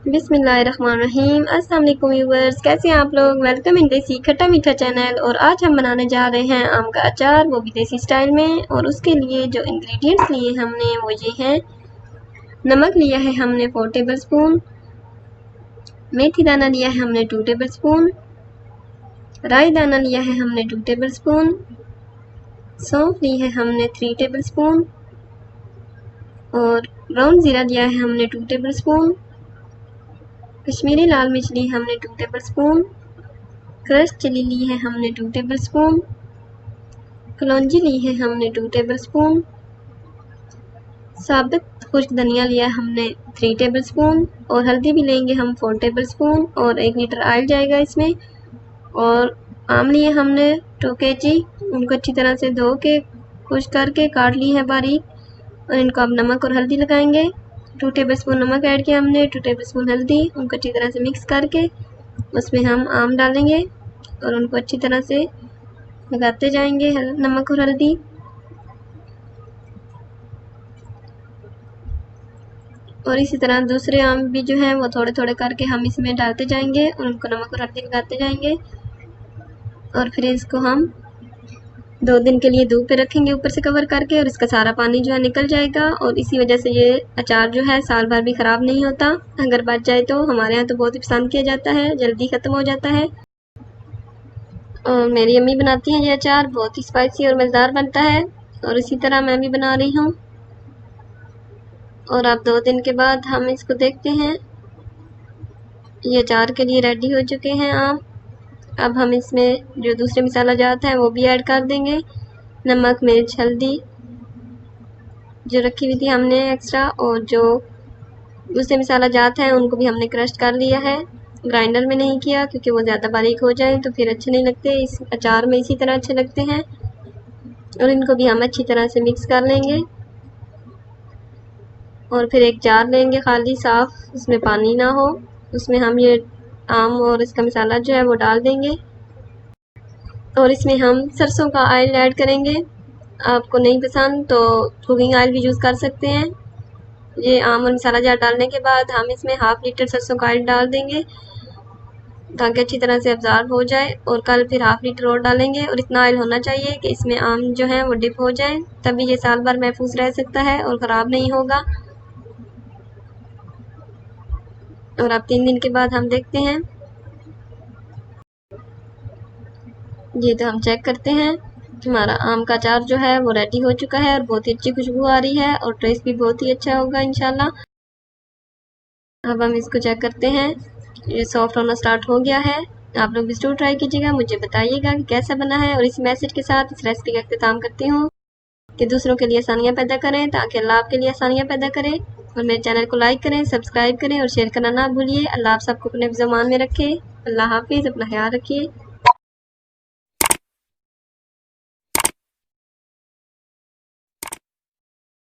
बिस्मिल्लाहिर्रहमानिर्रहीम। अस्सलाम वालेकुम व्यूअर्स, कैसे हैं आप लोग। वेलकम इन देसी खट्टा मीठा चैनल। और आज हम बनाने जा रहे हैं आम का अचार, वो भी देसी स्टाइल में। और उसके लिए जो इंग्रेडिएंट्स लिए हमने वो ये हैं। नमक लिया है हमने 4 टेबल स्पून, मेथी दाना लिया है हमने 2 टेबल स्पून, राई दाना लिया है हमने 2 टेबल स्पून, सौंफ ली है हमने 3 टेबल स्पून, और ब्राउन ज़ीरा लिया है हमने 2 टेबल स्पून, कश्मीरी लाल मिर्च ली हमने 2 टेबल स्पून, क्रश चिली ली है हमने 2 टेबल स्पून, कलौंजी ली है हमने 2 टेबल स्पून, साबित खुश्क धनिया लिया हमने 3 टेबल स्पून, और हल्दी भी लेंगे हम 4 टेबल स्पून, और 1 लीटर ऑयल जाएगा इसमें। और आम लिए हमने 2 kg, उनको अच्छी तरह से धो के खुश्क करके काट ली है बारीक। और इनको अब नमक और हल्दी लगाएंगे। 2 टेबल स्पून नमक ऐड किया हमने, 2 टेबल स्पून हल्दी, उनको अच्छी तरह से मिक्स करके उसमें हम आम डालेंगे और उनको अच्छी तरह से लगाते जाएंगे नमक और हल्दी। और इसी तरह दूसरे आम भी जो है वो थोड़े थोड़े करके हम इसमें डालते जाएंगे और उनको नमक और हल्दी लगाते जाएंगे। और फिर इसको हम 2 दिन के लिए धूप पे रखेंगे ऊपर से कवर करके, और इसका सारा पानी जो है निकल जाएगा। और इसी वजह से ये अचार जो है साल भर भी ख़राब नहीं होता। अगर बच जाए तो हमारे यहाँ तो बहुत ही पसंद किया जाता है, जल्दी ख़त्म हो जाता है। और मेरी अम्मी बनाती हैं ये अचार, बहुत ही स्पाइसी और मज़ेदार बनता है। और इसी तरह मैं भी बना रही हूँ। और अब 2 दिन के बाद हम इसको देखते हैं। ये अचार के लिए रेडी हो चुके हैं आम। अब हम इसमें जो दूसरे मसाला जात हैं वो भी ऐड कर देंगे। नमक, मिर्च, हल्दी जो रखी हुई थी हमने एक्स्ट्रा, और जो दूसरे मसाला जात हैं उनको भी हमने क्रश कर लिया है। ग्राइंडर में नहीं किया क्योंकि वो ज़्यादा बारीक हो जाए तो फिर अच्छे नहीं लगते। इस अचार में इसी तरह अच्छे लगते हैं। और इनको भी हम अच्छी तरह से मिक्स कर लेंगे। और फिर एक जार लेंगे खाली साफ़, उसमें पानी ना हो, उसमें हम ये आम और इसका मसाला जो है वो डाल देंगे। और इसमें हम सरसों का ऑयल ऐड करेंगे। आपको नहीं पसंद तो कुकिंग ऑयल भी यूज़ कर सकते हैं। ये आम और मसाला जार डालने के बाद हम इसमें ½ लीटर सरसों का ऑयल डाल देंगे ताकि अच्छी तरह से अब्ज़ॉर्ब हो जाए। और कल फिर ½ लीटर और डालेंगे। और इतना ऑयल होना चाहिए कि इसमें आम जो है वो डिप हो जाए, तभी ये साल भर महफूज रह सकता है और ख़राब नहीं होगा। और अब 3 दिन के बाद हम देखते हैं। ये तो हम चेक करते हैं। हमारा आम का अचार जो है वो रेडी हो चुका है और बहुत ही अच्छी खुशबू आ रही है और टेस्ट भी बहुत ही अच्छा होगा इंशाल्लाह। अब हम इसको चेक करते हैं। ये सॉफ्ट होना स्टार्ट हो गया है। आप लोग भी ज़रूर ट्राई कीजिएगा, मुझे बताइएगा कि कैसा बना है। और इस मैसेज के साथ इस रेसिपी का इख्तिताम करती हूँ कि दूसरों के लिए आसानियाँ पैदा करें ताकि अल्लाह आपके लिए आसानियाँ पैदा करे। और मेरे चैनल को लाइक करें, सब्सक्राइब करें और शेयर करना ना भूलिए। अल्लाह आप सबको अपने ज़मान में रखे। अल्लाह हाफिज़, अपना ख्याल रखिए।